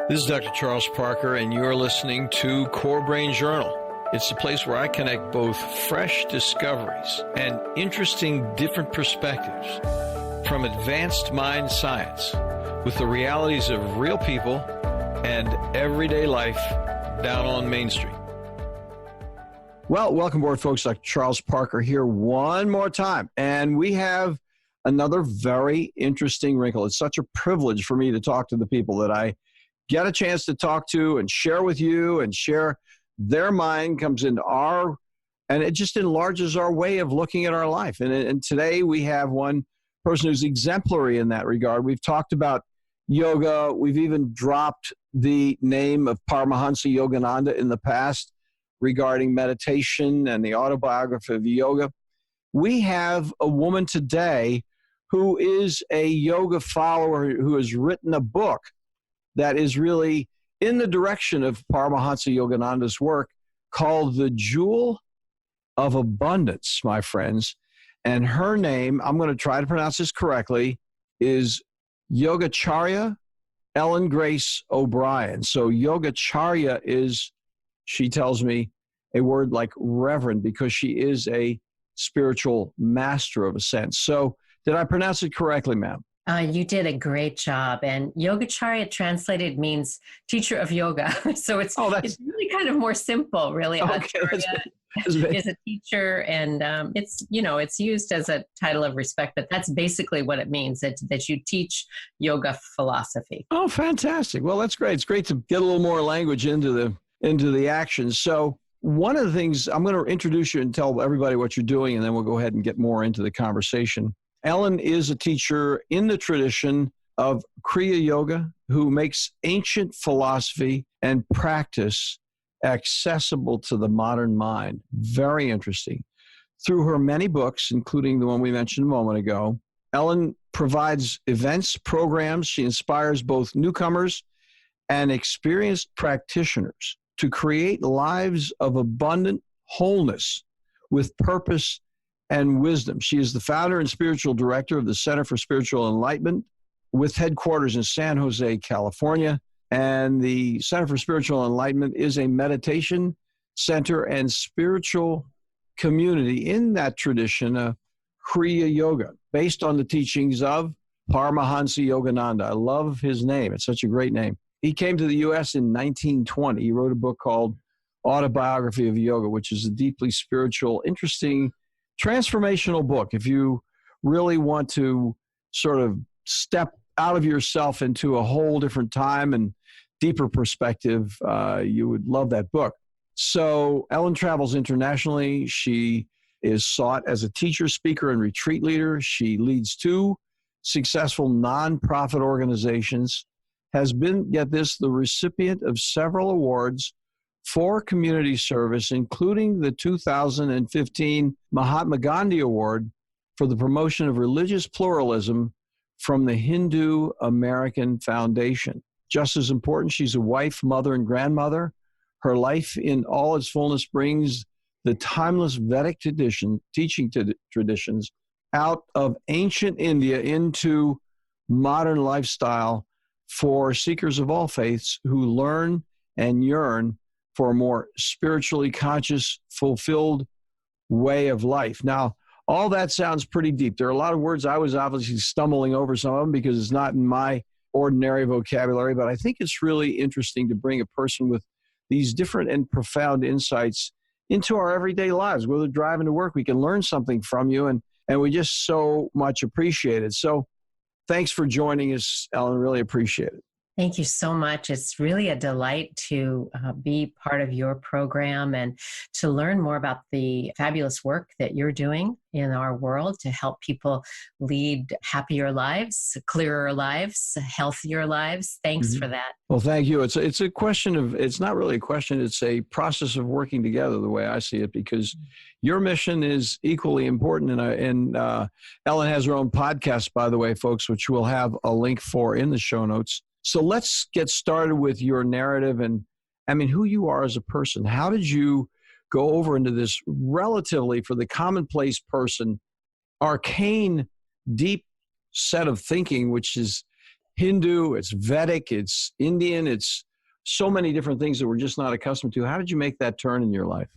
This is Dr. Charles Parker, and you're listening to CoreBrain Journal. It's the place where I connect both fresh discoveries and interesting different perspectives from advanced mind science with the realities of real people and everyday life down on Main Street. Well, welcome aboard, folks. Dr. Charles Parker here one more time. And we have another very interesting wrinkle. It's such a privilege for me to talk to the people that I get a chance to talk to and share with you and share their mind comes into and it just enlarges our way of looking at our life. And today we have one person who's exemplary in that regard. We've talked about yoga. We've even dropped the name of Paramahansa Yogananda in the past regarding meditation and the autobiography of yoga. We have a woman today who is a yoga follower who has written a book that is really in the direction of Paramahansa Yogananda's work called The Jewel of Abundance, my friends. And her name, I'm going to try to pronounce this correctly, is Yogacharya Ellen Grace O'Brien. So Yogacharya is, she tells me, a word like reverend because she is a spiritual master of a sense. So did I pronounce it correctly, ma'am? You did a great job. And Yogacharya translated means teacher of yoga. So it's really kind of more simple, really. Okay, Acharya is a teacher, and it's used as a title of respect, but that's basically what it means, that you teach yoga philosophy. Oh, fantastic. Well, that's great. It's great to get a little more language into the action. So one of the things, I'm going to introduce you and tell everybody what you're doing, and then we'll go ahead and get more into the conversation. Ellen is a teacher in the tradition of Kriya Yoga who makes ancient philosophy and practice accessible to the modern mind. Very interesting. Through her many books, including the one we mentioned a moment ago, Ellen provides events, programs. She inspires both newcomers and experienced practitioners to create lives of abundant wholeness with purpose and wisdom. She is the founder and spiritual director of the Center for Spiritual Enlightenment with headquarters in San Jose, California. And the Center for Spiritual Enlightenment is a meditation center and spiritual community in that tradition of Kriya Yoga, based on the teachings of Paramahansa Yogananda. I love his name. It's such a great name. He came to the U.S. in 1920. He wrote a book called Autobiography of Yoga, which is a deeply spiritual, interesting, transformational book. If you really want to sort of step out of yourself into a whole different time and deeper perspective, you would love that book. So Ellen travels internationally. She is sought as a teacher, speaker, and retreat leader. She leads 2 successful nonprofit organizations, has been, get this, the recipient of several awards for community service, including the 2015 Mahatma Gandhi Award for the promotion of religious pluralism from the Hindu American Foundation. Just as important, she's a wife, mother, and grandmother. Her life in all its fullness brings the timeless Vedic teaching traditions out of ancient India into modern lifestyle for seekers of all faiths who learn and yearn for a more spiritually conscious, fulfilled way of life. Now, all that sounds pretty deep. There are a lot of words I was obviously stumbling over some of them because it's not in my ordinary vocabulary, but I think it's really interesting to bring a person with these different and profound insights into our everyday lives. Whether driving to work, we can learn something from you, and we just so much appreciate it. So thanks for joining us, Ellen. Really appreciate it. Thank you so much. It's really a delight to be part of your program and to learn more about the fabulous work that you're doing in our world to help people lead happier lives, clearer lives, healthier lives. Thanks for that. Well, thank you. It's a question of, it's not really a question, it's a process of working together the way I see it, because your mission is equally important. And Ellen has her own podcast, by the way, folks, which we'll have a link for in the show notes. So let's get started with your narrative and, I mean, who you are as a person. How did you go over into this relatively, for the commonplace person, arcane, deep set of thinking, which is Hindu, it's Vedic, it's Indian, it's so many different things that we're just not accustomed to. How did you make that turn in your life?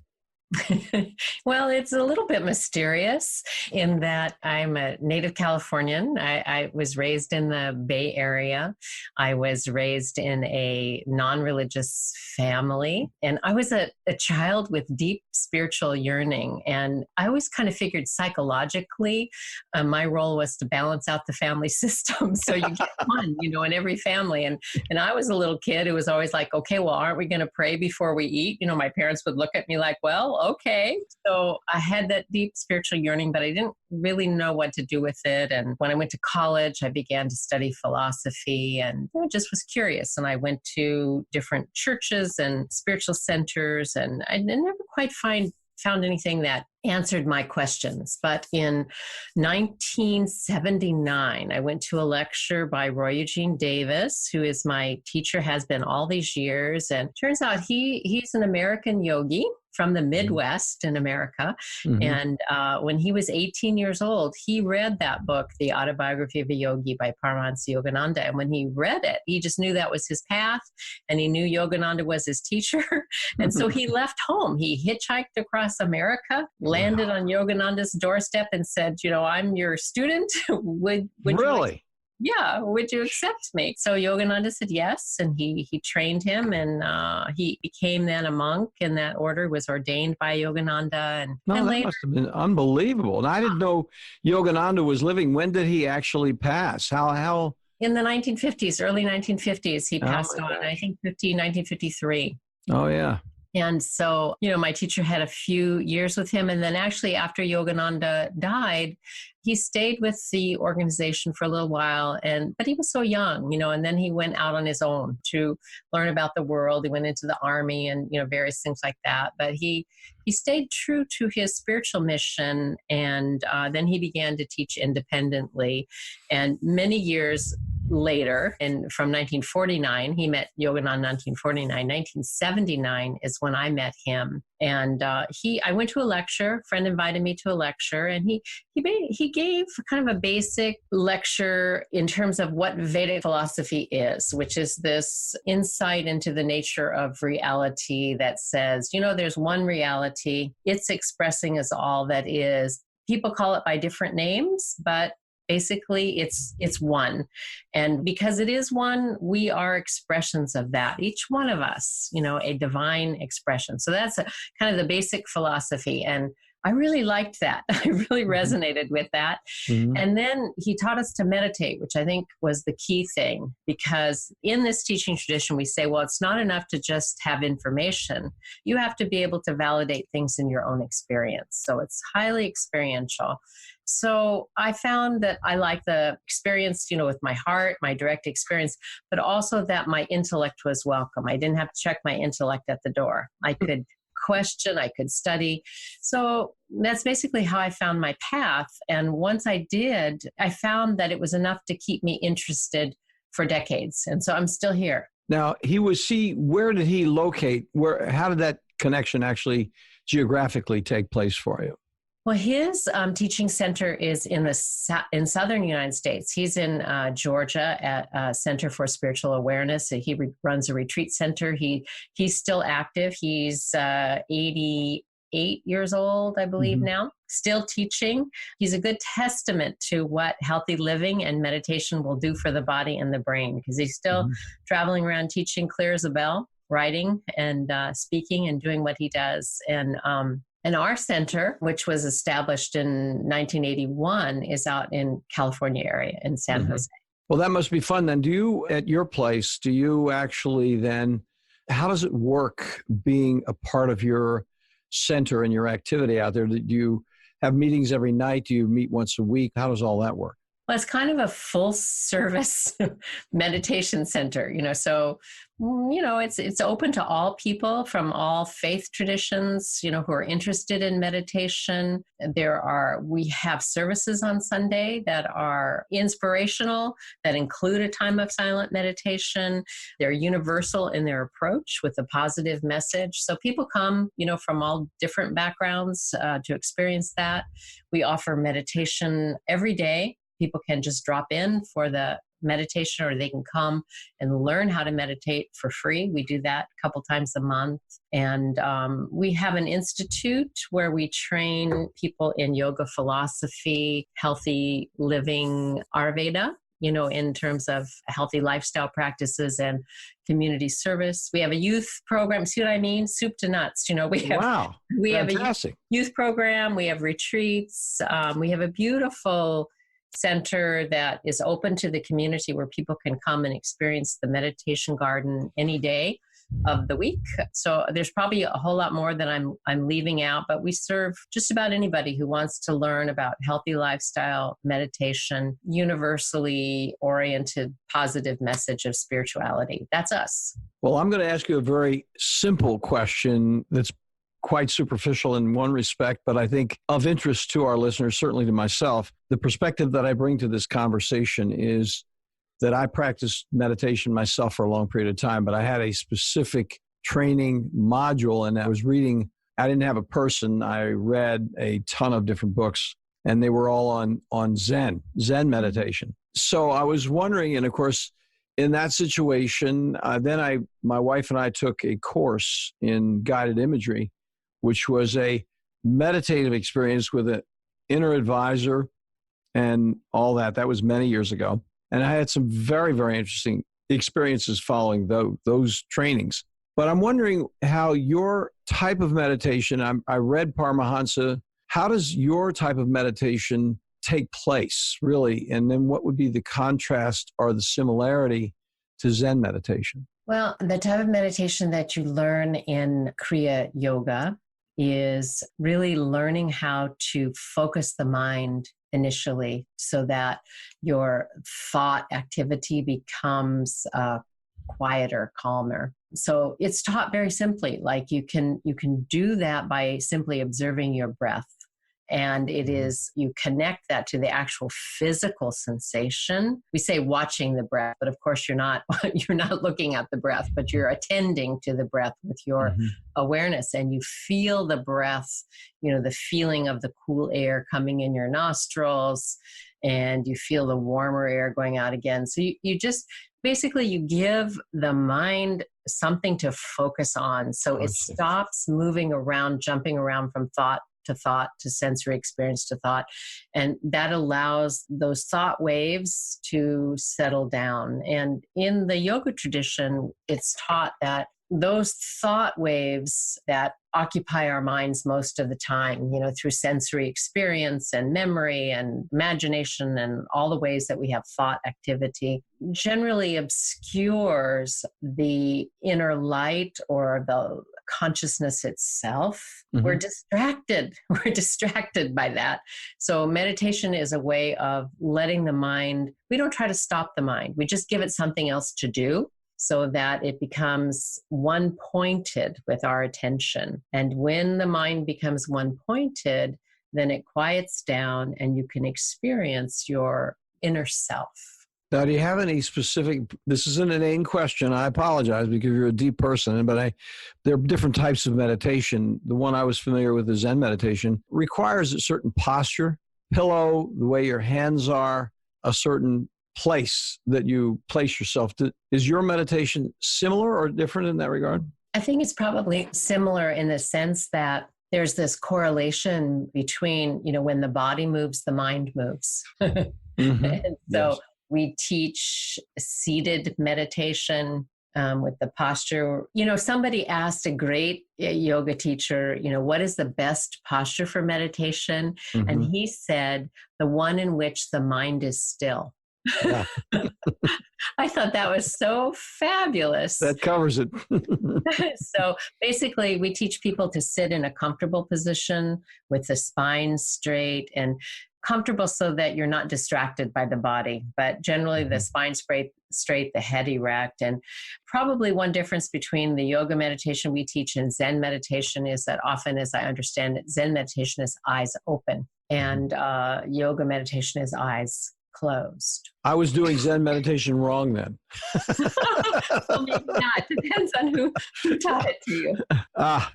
Well, it's a little bit mysterious in that I'm a native Californian. I was raised in the Bay Area. I was raised in a non-religious family, and I was a child with deep spiritual yearning. And I always kind of figured psychologically, my role was to balance out the family system. So you get one, in every family. And I was a little kid who was always like, okay, well, aren't we going to pray before we eat? My parents would look at me like, well, okay. So I had that deep spiritual yearning, but I didn't really know what to do with it. And when I went to college, I began to study philosophy and just was curious. And I went to different churches and spiritual centers, and I never quite found anything that answered my questions. But in 1979, I went to a lecture by Roy Eugene Davis, who is my teacher, has been all these years. And turns out he's an American yogi from the Midwest in America. Mm-hmm. And when he was 18 years old, he read that book, The Autobiography of a Yogi by Paramahansa Yogananda. And when he read it, he just knew that was his path, and he knew Yogananda was his teacher. And so he left home. He hitchhiked across America, landed on Yogananda's doorstep and said, I'm your student. Would really? Would you accept me? So Yogananda said yes, and he trained him, and he became then a monk in that order, was ordained by Yogananda. And that later, must have been unbelievable. And I didn't know Yogananda was living. When did he actually pass? How? In the 1950s, early 1950s, he passed on, I think 1953. Oh, yeah. And so, my teacher had a few years with him. And then actually after Yogananda died, he stayed with the organization for a little while, but he was so young, and then he went out on his own to learn about the world. He went into the army and, various things like that. But he stayed true to his spiritual mission. And then he began to teach independently. And many years later, and from 1949, he met Yogananda in 1949. 1979 is when I met him. And I went to a lecture, a friend invited me to a lecture, and he gave kind of a basic lecture in terms of what Vedic philosophy is, which is this insight into the nature of reality that says, there's one reality, it's expressing as all that is. People call it by different names, but basically it's one. And because it is one, we are expressions of that. Each one of us, a divine expression. So that's kind of the basic philosophy. And I really liked that. I really resonated with that. Mm-hmm. And then he taught us to meditate, which I think was the key thing, because in this teaching tradition, we say, well, it's not enough to just have information. You have to be able to validate things in your own experience. So it's highly experiential. So I found that I like the experience, with my heart, my direct experience, but also that my intellect was welcome. I didn't have to check my intellect at the door. I could question, I could study. So that's basically how I found my path. And once I did, I found that it was enough to keep me interested for decades. And so I'm still here. Now, where did he locate? How did that connection actually geographically take place for you? Well, his teaching center is in southern United States. He's in Georgia at Center for Spiritual Awareness. He runs a retreat center. He's still active. He's 88 years old, I believe, mm-hmm. now, still teaching. He's a good testament to what healthy living and meditation will do for the body and the brain, because he's still mm-hmm. traveling around teaching clear as a bell, writing and speaking and doing what he does. And our center, which was established in 1981, is out in California area in San mm-hmm. Jose. Well, that must be fun then. At your place, do you actually then, how does it work being a part of your center and your activity out there? Do you have meetings every night? Do you meet once a week? How does all that work? Well, it's kind of a full service meditation center, so, it's open to all people from all faith traditions, who are interested in meditation. We have services on Sunday that are inspirational, that include a time of silent meditation. They're universal in their approach with a positive message. So people come, from all different backgrounds to experience that. We offer meditation every day. People can just drop in for the meditation, or they can come and learn how to meditate for free. We do that a couple times a month. And we have an institute where we train people in yoga philosophy, healthy living, Ayurveda, in terms of healthy lifestyle practices and community service. We have a youth program. See what I mean? Soup to nuts. Wow. We Fantastic. have a youth program. We have retreats. We have a beautiful center that is open to the community where people can come and experience the meditation garden any day of the week. So there's probably a whole lot more that I'm leaving out, but we serve just about anybody who wants to learn about healthy lifestyle, meditation, universally oriented, positive message of spirituality. That's us. Well, I'm going to ask you a very simple question that's quite superficial in one respect, but I think of interest to our listeners, certainly to myself. The perspective that I bring to this conversation is that I practiced meditation myself for a long period of time, but I had a specific training module, and I was reading. I didn't have a person. I read a ton of different books, and they were all on Zen meditation. So I was wondering, and of course, in that situation, my wife and I took a course in guided imagery, which was a meditative experience with an inner advisor and all that. That was many years ago. And I had some very, very interesting experiences following those trainings. But I'm wondering how your type of meditation, I read Paramahansa, how does your type of meditation take place, really? And then what would be the contrast or the similarity to Zen meditation? Well, the type of meditation that you learn in Kriya Yoga is really learning how to focus the mind initially so that your thought activity becomes quieter, calmer. So it's taught very simply, like you can do that by simply observing your breath. And it is, you connect that to the actual physical sensation. We say watching the breath, but of course you're not looking at the breath, but you're attending to the breath with your awareness, and you feel the breath, the feeling of the cool air coming in your nostrils, and you feel the warmer air going out again. So you just, basically you give the mind something to focus on. So it stops moving around, jumping around from thought to sensory experience to thought. And that allows those thought waves to settle down. And in the yoga tradition, it's taught that those thought waves that occupy our minds most of the time, through sensory experience and memory and imagination and all the ways that we have thought activity, generally obscures the inner light or the consciousness itself. We're distracted. We're distracted by that. So meditation is a way of letting the mind, we don't try to stop the mind. We just give it something else to do, so that it becomes one-pointed with our attention. And when the mind becomes one-pointed, then it quiets down and you can experience your inner self. Now, do you have any specific, this is an inane question, I apologize because you're a deep person, but there are different types of meditation. The one I was familiar with, the Zen meditation, requires a certain posture, pillow, the way your hands are, a certain place that you place yourself. Is your meditation similar or different in that regard? I think it's probably similar in the sense that there's this correlation between, when the body moves, the mind moves. And so we teach seated meditation with the posture. Somebody asked a great yoga teacher, what is the best posture for meditation? And he said, the one in which the mind is still. Yeah. I thought that was so fabulous. That covers it. So basically, we teach people to sit in a comfortable position with the spine straight and comfortable so that you're not distracted by the body. But generally, the spine straight, the head erect. And probably one difference between the yoga meditation we teach and Zen meditation is that often, as I understand it, Zen meditation is eyes open and yoga meditation is eyes closed. I was doing Zen meditation wrong then. Well, maybe not. Depends on who taught it to you.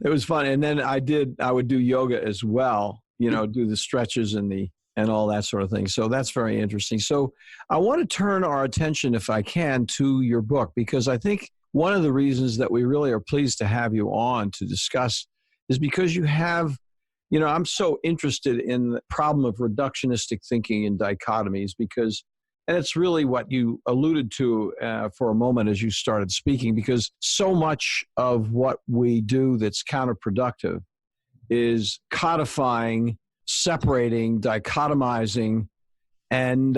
It was fun. And then I would do yoga as well, do the stretches and the and all that sort of thing. So that's very interesting. So I want to turn our attention, if I can, to your book, because I think one of the reasons that we really are pleased to have you on to discuss is because you have, I'm so interested in the problem of reductionistic thinking and dichotomies because, and it's really what you alluded to for a moment as you started speaking, because so much of what we do that's counterproductive is codifying, separating, dichotomizing, and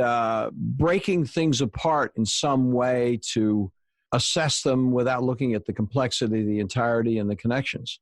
breaking things apart in some way to assess them without looking at the complexity, the entirety, and the connections.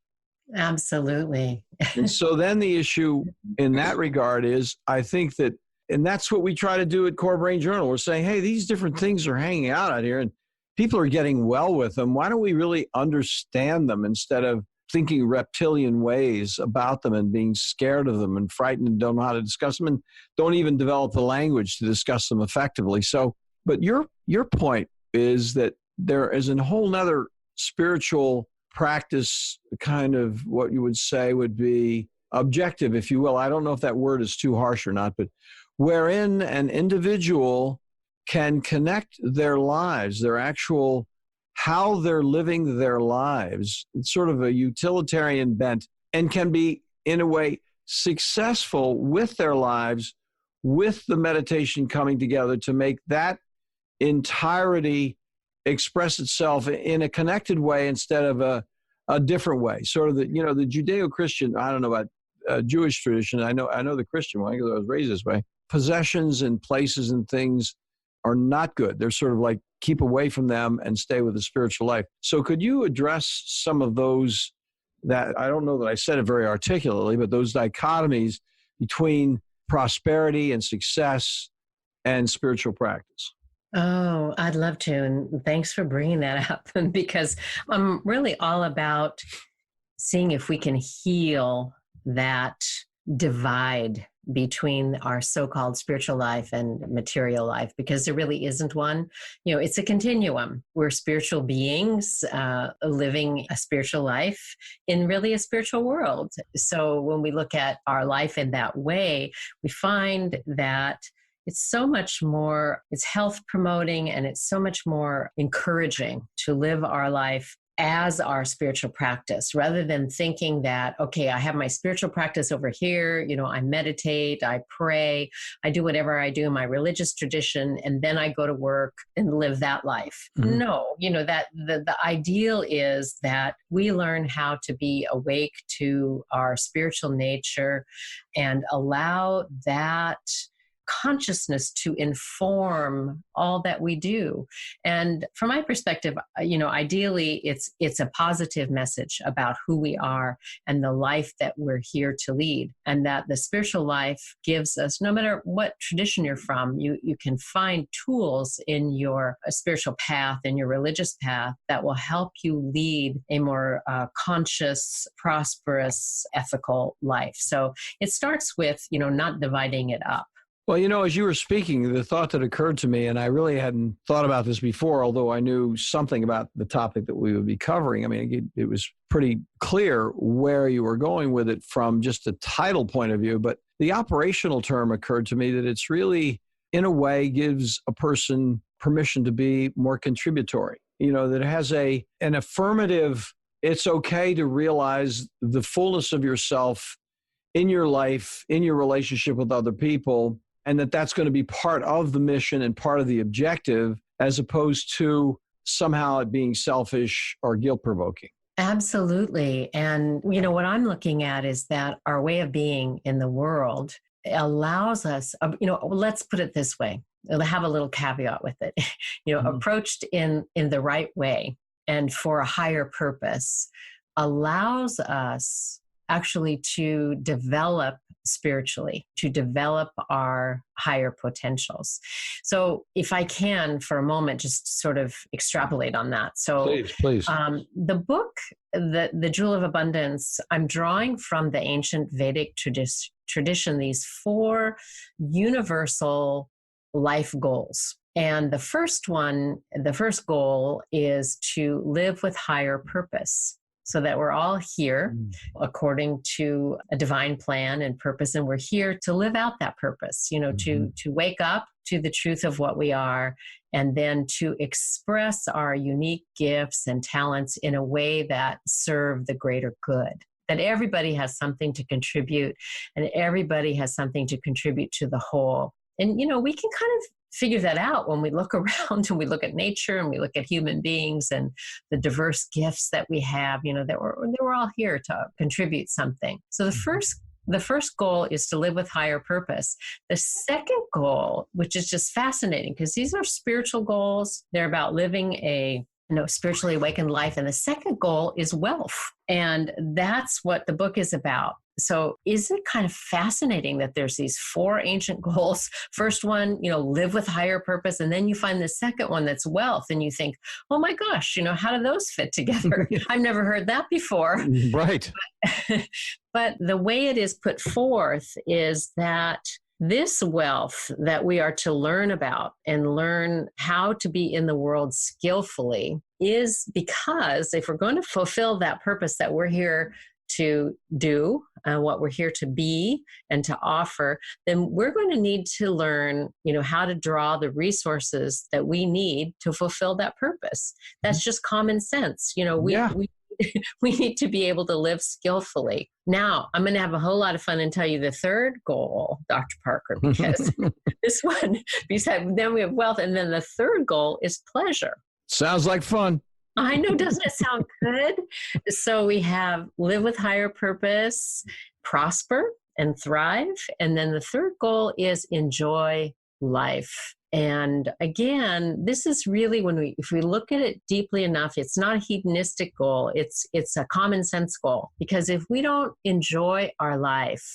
Absolutely. And so then the issue in that regard is, I think that, and that's what we try to do at CoreBrain Journal. We're saying, hey, these different things are hanging out here and people are getting well with them. Why don't we really understand them instead of thinking reptilian ways about them and being scared of them and frightened and don't know how to discuss them and don't even develop the language to discuss them effectively. So, but your point is that there is a whole nother spiritual practice, kind of what you would say would be objective, if you will. I don't know if that word is too harsh or not, but wherein an individual can connect their lives, their actual, how they're living their lives. It's sort of a utilitarian bent and can be, in a way, successful with their lives, with the meditation coming together to make that entirety express itself in a connected way instead of a different way. Sort of the Judeo-Christian, I don't know about Jewish tradition. I know the Christian one because I was raised this way. Possessions and places and things are not good. They're sort of like keep away from them and stay with the spiritual life. So could you address some of those that, I don't know that I said it very articulately, but those dichotomies between prosperity and success and spiritual practice? Oh, I'd love to. And thanks for bringing that up because I'm really all about seeing if we can heal that divide between our so-called spiritual life and material life, because there really isn't one. It's a continuum. We're spiritual beings living a spiritual life in really a spiritual world. So when we look at our life in that way, we find that it's so much more, it's health promoting, and it's so much more encouraging to live our life as our spiritual practice, rather than thinking that, okay, I have my spiritual practice over here, I meditate, I pray, I do whatever I do in my religious tradition, and then I go to work and live that life. Mm-hmm. No, that the ideal is that we learn how to be awake to our spiritual nature and allow that consciousness to inform all that we do. And from my perspective, ideally it's a positive message about who we are and the life that we're here to lead. And that the spiritual life gives us, no matter what tradition you're from, you can find tools in your spiritual path, in your religious path, that will help you lead a more conscious, prosperous, ethical life. So it starts with, not dividing it up. Well, as you were speaking, the thought that occurred to me, and I really hadn't thought about this before, although I knew something about the topic that we would be covering. I mean, it was pretty clear where you were going with it from just a title point of view. But the operational term occurred to me that it's really, in a way, gives a person permission to be more contributory. That it has an affirmative, it's okay to realize the fullness of yourself in your life, in your relationship with other people, and that's going to be part of the mission and part of the objective, as opposed to somehow it being selfish or guilt-provoking. Absolutely. And, what I'm looking at is that our way of being in the world allows us, let's put it this way, I'll have a little caveat with it, approached in the right way and for a higher purpose allows us actually to develop spiritually, to develop our higher potentials. So if I can, for a moment, just sort of extrapolate on that. So please. The book, the Jewel of Abundance, I'm drawing from the ancient Vedic tradition, these 4 universal life goals. And the first goal is to live with higher purpose. so that we're all here according to a divine plan and purpose. And we're here to live out that purpose, to wake up to the truth of what we are, and then to express our unique gifts and talents in a way that serve the greater good. That everybody has something to contribute, and everybody has something to contribute to the whole. And, we can kind of figure that out when we look around and we look at nature and we look at human beings and the diverse gifts that we have, that we're all here to contribute something. So the first goal is to live with higher purpose. The second goal, which is just fascinating because these are spiritual goals. They're about living a spiritually awakened life. And the second goal is wealth. And that's what the book is about. So isn't it kind of fascinating that there's these 4 ancient goals? First one, live with higher purpose. And then you find the second one that's wealth. And you think, oh my gosh, how do those fit together? I've never heard that before. Right. But the way it is put forth is that this wealth that we are to learn about and learn how to be in the world skillfully is because if we're going to fulfill that purpose that we're here to do, what we're here to be and to offer, then we're going to need to learn, how to draw the resources that we need to fulfill that purpose. That's just common sense. We need to be able to live skillfully. Now, I'm going to have a whole lot of fun and tell you the third goal, Dr. Parker, because this one, then we have wealth. And then the third goal is pleasure. Sounds like fun. I know, doesn't it sound good? So we have live with higher purpose, prosper and thrive. And then the third goal is enjoy life. And again, this is really if we look at it deeply enough, it's not a hedonistic goal. It's a common sense goal. Because if we don't enjoy our life,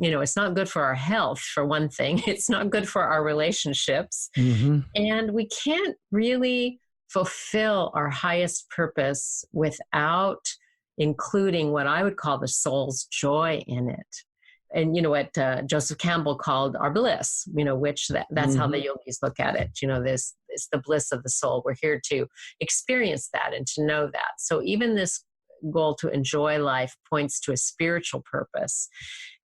it's not good for our health, for one thing. It's not good for our relationships. And we can't really fulfill our highest purpose without including what I would call the soul's joy in it. And what Joseph Campbell called our bliss, which that's how the yogis look at it. This is the bliss of the soul. We're here to experience that and to know that. So even this goal to enjoy life points to a spiritual purpose.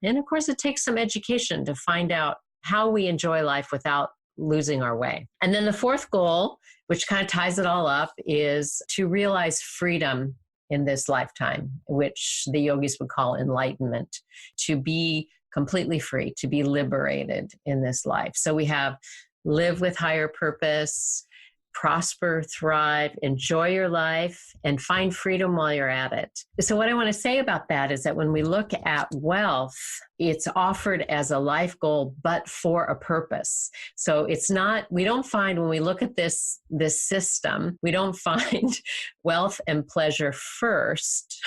And of course, it takes some education to find out how we enjoy life without losing our way. And then the fourth goal, which kind of ties it all up, is to realize freedom in this lifetime, which the yogis would call enlightenment, to be completely free, to be liberated in this life. So we have live with higher purpose, prosper, thrive, enjoy your life, and find freedom while you're at it. So what I want to say about that is that when we look at wealth, it's offered as a life goal, but for a purpose. So it's not, we don't find, when we look at this system, we don't find wealth and pleasure first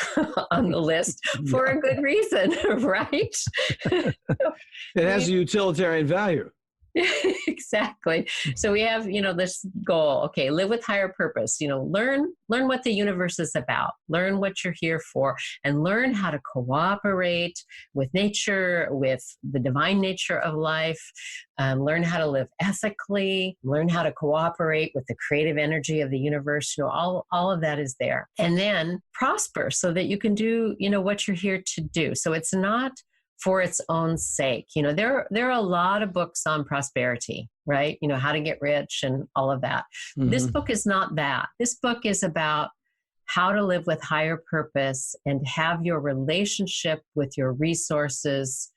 on the list for a good reason, right? It has a utilitarian value. Exactly. So we have, this goal, okay, live with higher purpose, learn what the universe is about, learn what you're here for, and learn how to cooperate with nature, with the divine nature of life, learn how to live ethically, learn how to cooperate with the creative energy of the universe. All of that is there. And then prosper so that you can do, what you're here to do. So it's not for its own sake. There are a lot of books on prosperity, right? How to get rich and all of that. This book is not that. This book is about how to live with higher purpose and have your relationship with your resources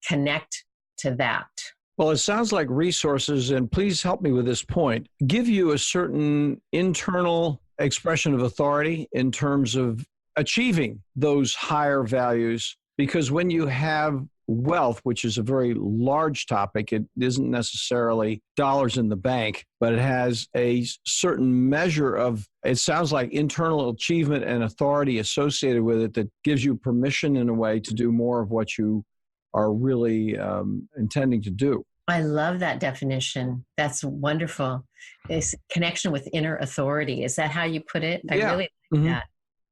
connect to that. Well, it sounds like resources, and please help me with this point, give you a certain internal expression of authority in terms of achieving those higher values. Because when you have wealth, which is a very large topic, it isn't necessarily dollars in the bank, but it has a certain measure of, it sounds like, internal achievement and authority associated with it that gives you permission in a way to do more of what you are really intending to do. I love that definition. That's wonderful. This connection with inner authority. Is that how you put it? I really like that.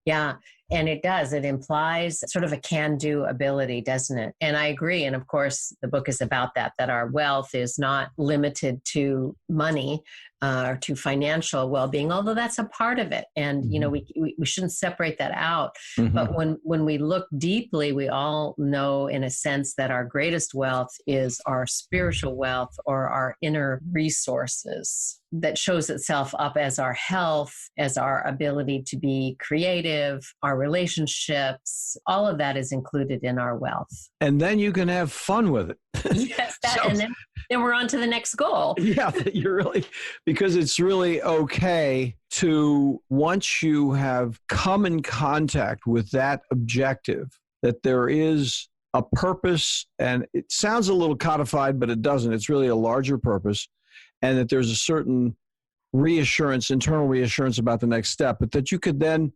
Yeah. And it does. It implies sort of a can-do ability, doesn't it? And I agree. And of course, the book is about that our wealth is not limited to money or to financial well-being, although that's a part of it. And, we shouldn't separate that out. But when we look deeply, we all know in a sense that our greatest wealth is our spiritual wealth or our inner resources that shows itself up as our health, as our ability to be creative, our relationships. All of that is included in our wealth. And then you can have fun with it. Yes, and then we're on to the next goal. Yeah, because it's really okay to, once you have come in contact with that objective, that there is a purpose, and it sounds a little codified, but it doesn't. It's really a larger purpose, and that there's a certain reassurance, internal reassurance about the next step, but that you could then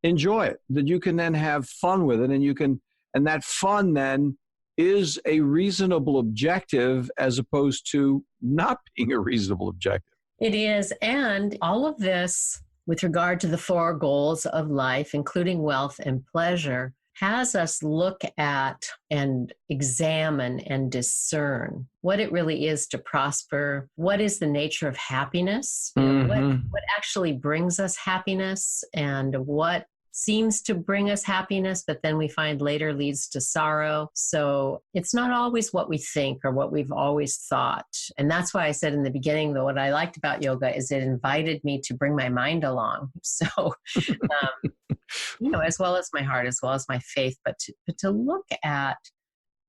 enjoy it, that you can then have fun with it, and that fun then is a reasonable objective as opposed to not being a reasonable objective. It is. And all of this, with regard to the 4 goals of life, including wealth and pleasure, has us look at and examine and discern what it really is to prosper. What is the nature of happiness? What actually brings us happiness, and what seems to bring us happiness, but then we find later leads to sorrow. So it's not always what we think or what we've always thought. And that's why I said in the beginning, though, what I liked about yoga is it invited me to bring my mind along. So, as well as my heart, as well as my faith, but to look at,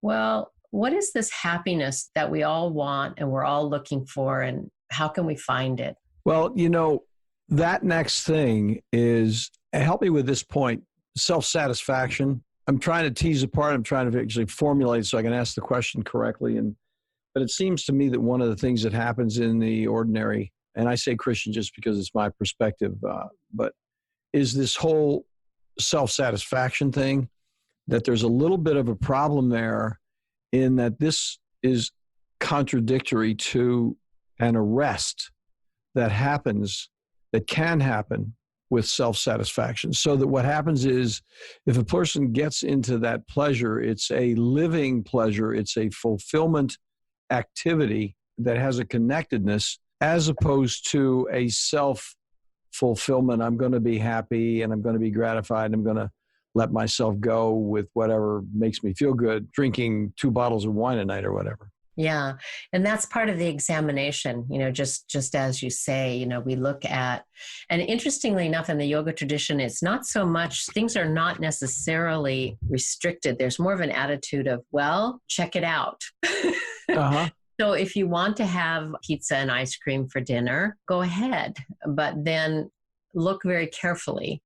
well, what is this happiness that we all want and we're all looking for, and how can we find it? Well, that next thing is, help me with this point, self-satisfaction. I'm trying to tease apart. I'm trying to actually formulate so I can ask the question correctly. But it seems to me that one of the things that happens in the ordinary, and I say Christian just because it's my perspective, but is this whole self-satisfaction thing, that there's a little bit of a problem there in that this is contradictory to an arrest that can happen with self-satisfaction. So that what happens is, if a person gets into that pleasure, it's a living pleasure, it's a fulfillment activity that has a connectedness, as opposed to a self-fulfillment. I'm going to be happy and I'm going to be gratified and I'm going to let myself go with whatever makes me feel good, drinking 2 bottles of wine a night or whatever. Yeah. And that's part of the examination, just as you say, we look at, and interestingly enough, in the yoga tradition, it's not so much, things are not necessarily restricted. There's more of an attitude of, well, check it out. So if you want to have pizza and ice cream for dinner, go ahead, but then look very carefully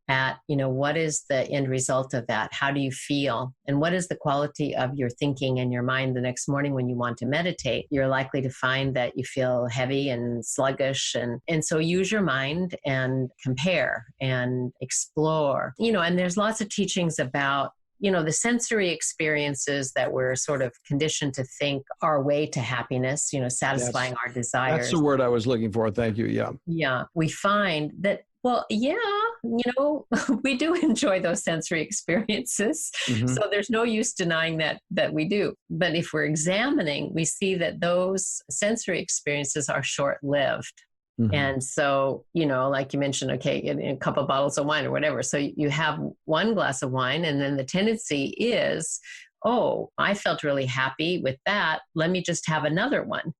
at, what is the end result of that? How do you feel? And what is the quality of your thinking and your mind the next morning when you want to meditate? You're likely to find that you feel heavy and sluggish. And so use your mind and compare and explore, and there's lots of teachings about, the sensory experiences that we're sort of conditioned to think our way to happiness, satisfying our desires. That's the word I was looking for. Thank you. Yeah. Yeah. We find that, well, yeah, we do enjoy those sensory experiences. So there's no use denying that we do. But if we're examining, we see that those sensory experiences are short-lived. And so, like you mentioned, okay, a couple of bottles of wine or whatever. So you have 1 glass of wine, and then the tendency is, oh, I felt really happy with that. Let me just have another one.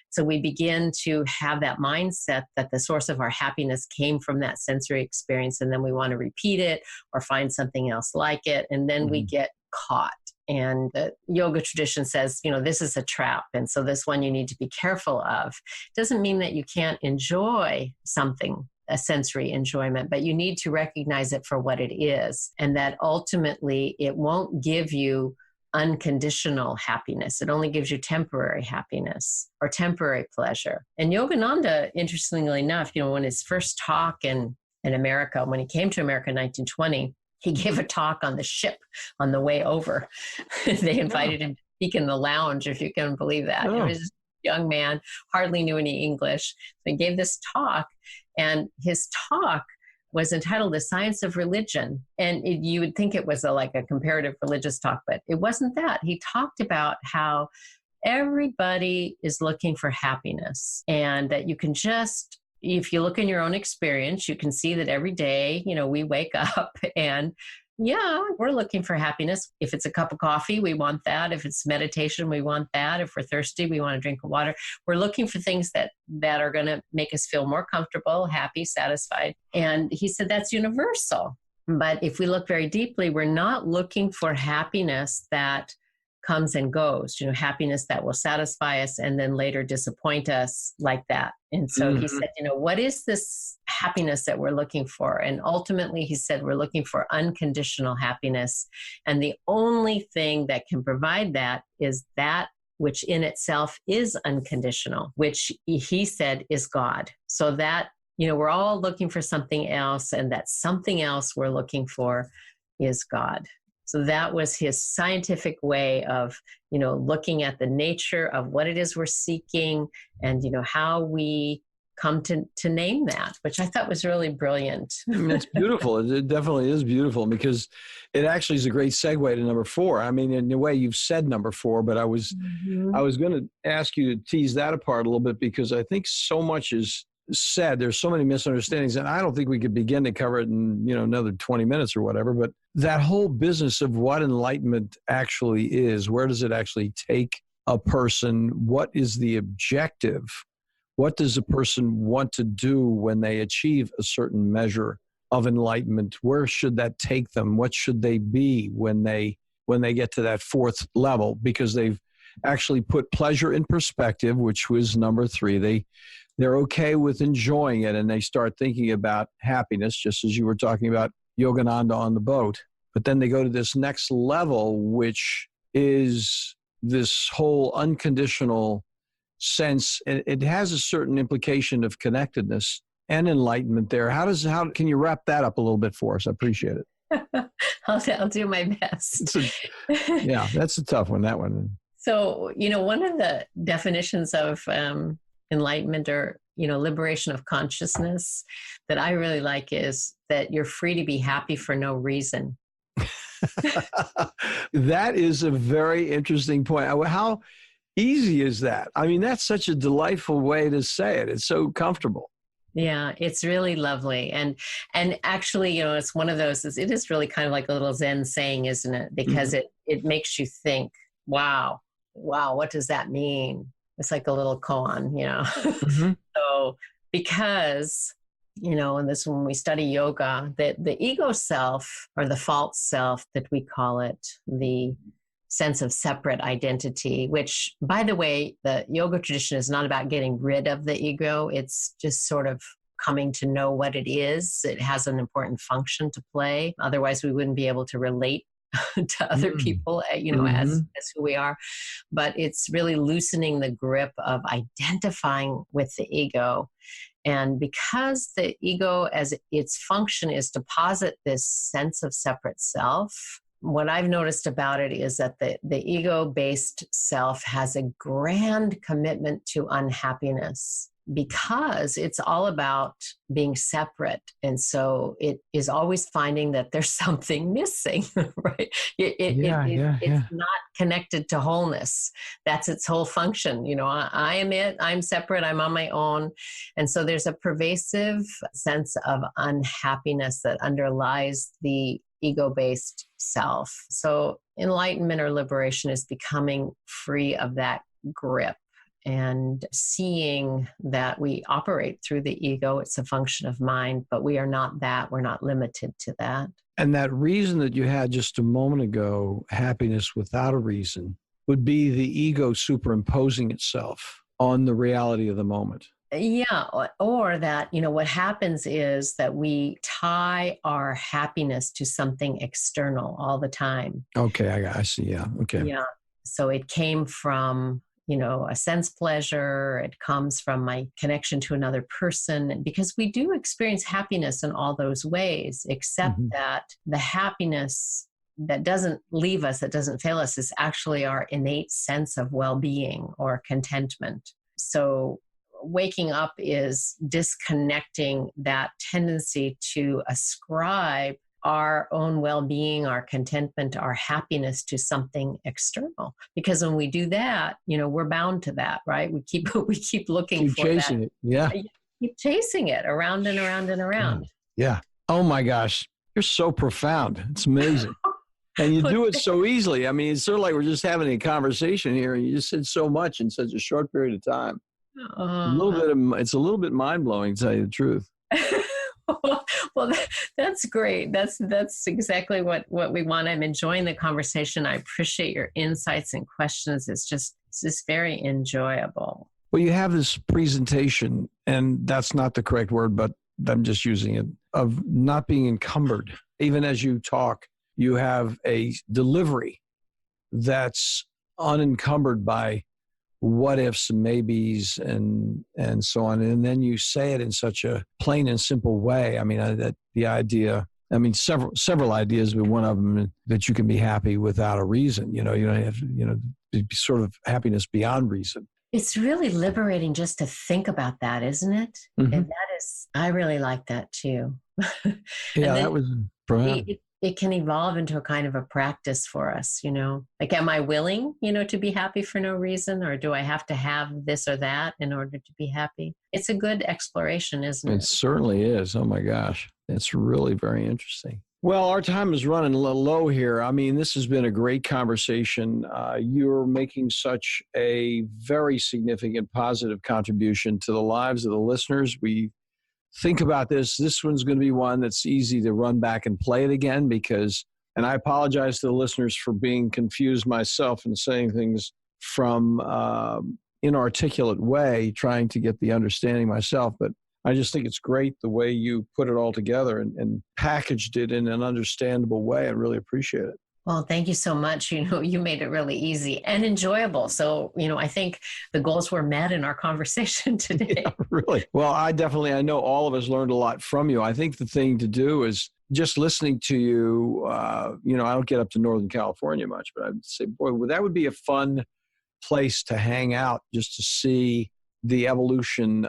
So we begin to have that mindset that the source of our happiness came from that sensory experience, and then we want to repeat it or find something else like it, and then we get caught. And the yoga tradition says, this is a trap. And so this one you need to be careful of. Doesn't mean that you can't enjoy something, a sensory enjoyment, but you need to recognize it for what it is. And that ultimately it won't give you unconditional happiness. It only gives you temporary happiness or temporary pleasure. And Yogananda, interestingly enough, when his first talk in America, when he came to America in 1920, he gave a talk on the ship on the way over. They invited him to speak in the lounge, if you can believe that. It was a young man, hardly knew any English. So he gave this talk, and his talk was entitled The Science of Religion. And you would think it was like a comparative religious talk, but it wasn't that. He talked about how everybody is looking for happiness, and that you can just, if you look in your own experience, you can see that every day, we wake up and yeah, we're looking for happiness. If it's a cup of coffee, we want that. If it's meditation, we want that. If we're thirsty, we want a drink of water. We're looking for things that are going to make us feel more comfortable, happy, satisfied. And he said that's universal. But if we look very deeply, we're not looking for happiness that comes and goes, happiness that will satisfy us and then later disappoint us like that. And so he said, what is this happiness that we're looking for? And ultimately, he said, we're looking for unconditional happiness. And the only thing that can provide that is that which in itself is unconditional, which he said is God. So that, we're all looking for something else, and that something else we're looking for is God. So that was his scientific way of, looking at the nature of what it is we're seeking, and, how we come to name that, which I thought was really brilliant. It's beautiful. It definitely is beautiful, because it actually is a great segue to number 4. I mean, in a way you've said number 4, but I was going to ask you to tease that apart a little bit, because I think so much is said. There's so many misunderstandings, and I don't think we could begin to cover it in, another 20 minutes or whatever, but that whole business of what enlightenment actually is, where does it actually take a person? What is the objective? What does a person want to do when they achieve a certain measure of enlightenment? Where should that take them? What should they be when they get to that 4th level? Because they've actually put pleasure in perspective, which was number 3. They're okay with enjoying it, and they start thinking about happiness, just as you were talking about Yogananda on the boat. But then they go to this next level, which is this whole unconditional sense. It has a certain implication of connectedness and enlightenment there. How can you wrap that up a little bit for us? I appreciate it. I'll do my best. That's a tough one, that one. So, one of the definitions of enlightenment, or, liberation of consciousness, that I really like is that you're free to be happy for no reason. That is a very interesting point. How easy is that? I mean, that's such a delightful way to say it. It's so comfortable. Yeah, it's really lovely. And actually, it's one of those, it is really kind of like a little Zen saying, isn't it? Because it makes you think, wow, what does that mean? It's like a little koan, So because, and this, when we study yoga, that the ego self, or the false self that we call it, the sense of separate identity, which, by the way, the yoga tradition is not about getting rid of the ego. It's just sort of coming to know what it is. It has an important function to play. Otherwise, we wouldn't be able to relate to other people, as who we are. But it's really loosening the grip of identifying with the ego. And because the ego, as its function is to posit this sense of separate self, what I've noticed about it is that the ego-based self has a grand commitment to unhappiness, because it's all about being separate. And so it is always finding that there's something missing, right? It's not connected to wholeness. That's its whole function. I am it, I'm separate, I'm on my own. And so there's a pervasive sense of unhappiness that underlies the ego-based self. So enlightenment or liberation is becoming free of that grip, and seeing that we operate through the ego. It's a function of mind, but we are not that. We're not limited to that. And that reason that you had just a moment ago, happiness without a reason, would be the ego superimposing itself on the reality of the moment. Yeah. Or that, what happens is that we tie our happiness to something external all the time. Okay. I see. Yeah. Okay. Yeah. So it came from, a sense pleasure. It comes from my connection to another person, because we do experience happiness in all those ways, except that the happiness that doesn't leave us, that doesn't fail us, is actually our innate sense of well-being or contentment. So waking up is disconnecting that tendency to ascribe our own well-being, our contentment, our happiness to something external. Because when we do that, we're bound to that, right? We keep looking Keep for chasing that. it. Yeah. Keep chasing it around and around and around. Yeah. Oh my gosh. You're so profound. It's amazing. And you do it so easily. I mean, it's sort of like we're just having a conversation here, and you just said so much in such a short period of time. It's a little bit mind-blowing, to tell you the truth. Well, that's great. That's exactly what we want. I'm enjoying the conversation. I appreciate your insights and questions. It's just very enjoyable. Well, you have this presentation, and that's not the correct word, but I'm just using it, of not being encumbered. Even as you talk, you have a delivery that's unencumbered by what ifs and maybes and so on. And then you say it in such a plain and simple way. I mean, several ideas, but one of them that you can be happy without a reason. You don't have, sort of happiness beyond reason. It's really liberating just to think about that, isn't it? Mm-hmm. And I really like that too. Yeah, that was profound. It can evolve into a kind of a practice for us, like, am I willing, to be happy for no reason, or do I have to have this or that in order to be happy? It's a good exploration, isn't it? It certainly is. Oh my gosh. It's really very interesting. Well, our time is running low here. I mean, this has been a great conversation. You're making such a very significant positive contribution to the lives of the listeners. We think about this. This one's going to be one that's easy to run back and play it again and I apologize to the listeners for being confused myself and saying things from inarticulate way, trying to get the understanding myself. But I just think it's great the way you put it all together and packaged it in an understandable way. I really appreciate it. Well, thank you so much. You made it really easy and enjoyable. So, I think the goals were met in our conversation today. Yeah, really. Well, I know all of us learned a lot from you. I think the thing to do is just listening to you. I don't get up to Northern California much, but I'd say, boy, that would be a fun place to hang out, just to see the evolution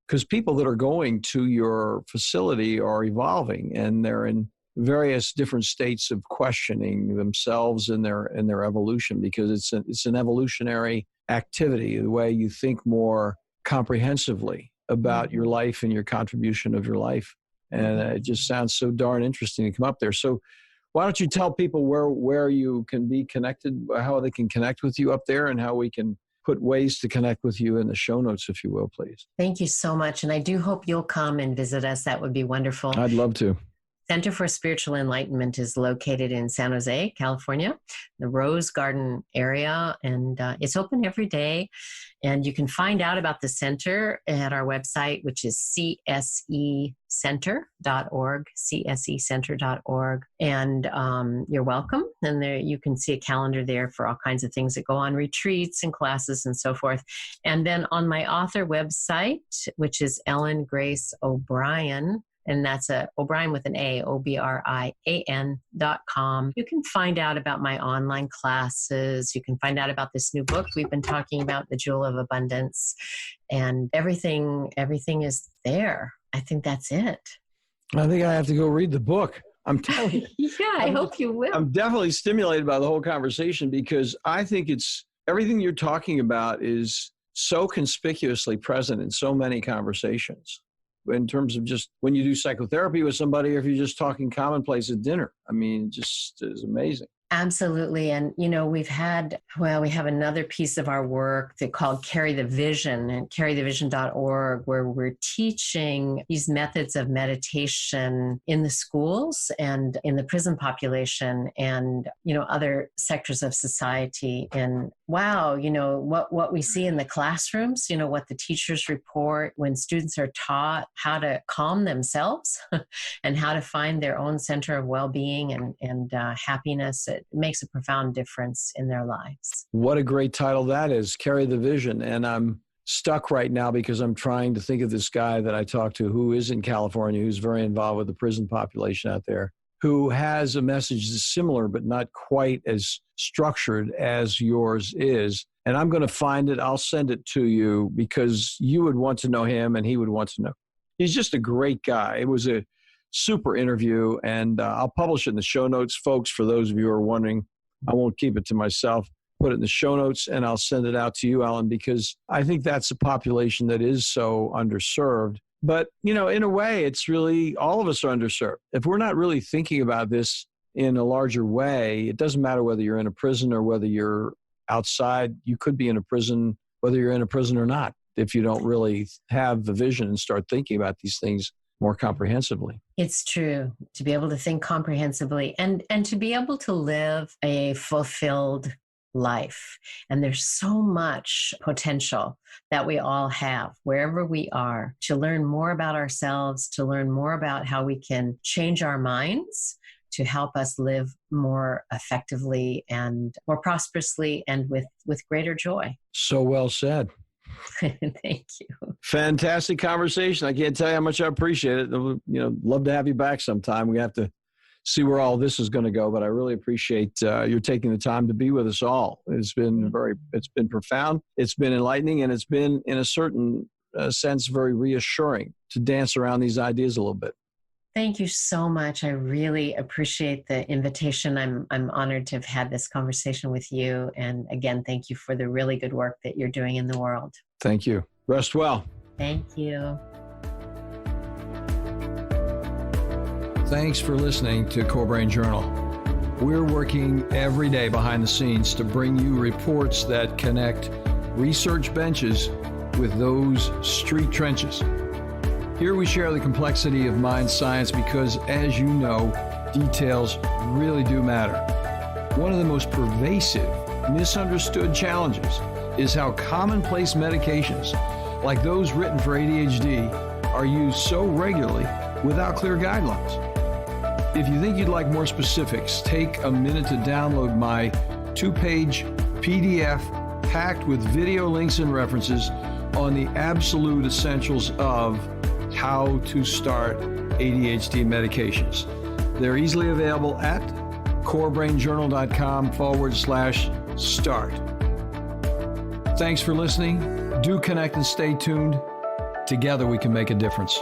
because people that are going to your facility are evolving, and they're in various different states of questioning themselves and their evolution, because it's an evolutionary activity, the way you think more comprehensively about your life and your contribution of your life. And it just sounds so darn interesting to come up there. So why don't you tell people where you can be connected, how they can connect with you up there, and how we can put ways to connect with you in the show notes, if you will, please. Thank you so much. And I do hope you'll come and visit us. That would be wonderful. I'd love to. Center for Spiritual Enlightenment is located in San Jose, California, the Rose Garden area, and it's open every day. And you can find out about the center at our website, which is csecenter.org, csecenter.org. And you're welcome. And there you can see a calendar there for all kinds of things that go on, retreats and classes and so forth. And then on my author website, which is Ellen Grace O'Brien, and that's O'Brien with an A, OBRIAN.com. You can find out about my online classes. You can find out about this new book we've been talking about, The Jewel of Abundance. And everything is there. I think that's it. I think I have to go read the book. I'm telling you. Yeah, I hope you will. I'm definitely stimulated by the whole conversation, because I think everything you're talking about is so conspicuously present in so many conversations, in terms of just when you do psychotherapy with somebody, or if you're just talking commonplace at dinner. I mean, it just is amazing. Absolutely. And, we have another piece of our work called Carry the Vision, and carrythevision.org, where we're teaching these methods of meditation in the schools and in the prison population and, other sectors of society. And wow, what we see in the classrooms, what the teachers report when students are taught how to calm themselves and how to find their own center of well-being and happiness. It makes a profound difference in their lives. What a great title that is, Carry the Vision. And I'm stuck right now because I'm trying to think of this guy that I talked to who is in California, who's very involved with the prison population out there, who has a message that's similar but not quite as structured as yours is. And I'm going to find it. I'll send it to you because you would want to know him and he would want to know. He's just a great guy. It was a super interview, and I'll publish it in the show notes, folks, for those of you who are wondering. I won't keep it to myself. Put it in the show notes, and I'll send it out to you, Alan, because I think that's a population that is so underserved. But, in a way, it's really all of us are underserved. If we're not really thinking about this in a larger way, it doesn't matter whether you're in a prison or whether you're outside. You could be in a prison, whether you're in a prison or not, if you don't really have the vision and start thinking about these things more comprehensively. It's true, to be able to think comprehensively and to be able to live a fulfilled life. And there's so much potential that we all have wherever we are to learn more about ourselves, to learn more about how we can change our minds to help us live more effectively and more prosperously and with greater joy. So well said. Thank you. Fantastic conversation. I can't tell you how much I appreciate it. Love to have you back sometime. We have to see where all this is going to go, but I really appreciate your taking the time to be with us all. It's been profound. It's been enlightening, and it's been, in a certain sense, very reassuring to dance around these ideas a little bit. Thank you so much. I really appreciate the invitation. I'm honored to have had this conversation with you. And again, thank you for the really good work that you're doing in the world. Thank you. Rest well. Thank you. Thanks for listening to CoreBrain Journal. We're working every day behind the scenes to bring you reports that connect research benches with those street trenches. Here we share the complexity of mind science because, as you know, details really do matter. One of the most pervasive, misunderstood challenges is how commonplace medications, like those written for ADHD, are used so regularly without clear guidelines. If you think you'd like more specifics, take a minute to download my 2-page PDF packed with video links and references on the absolute essentials of how to start ADHD medications. They're easily available at CoreBrainJournal.com/start. Thanks for listening. Do connect and stay tuned. Together we can make a difference.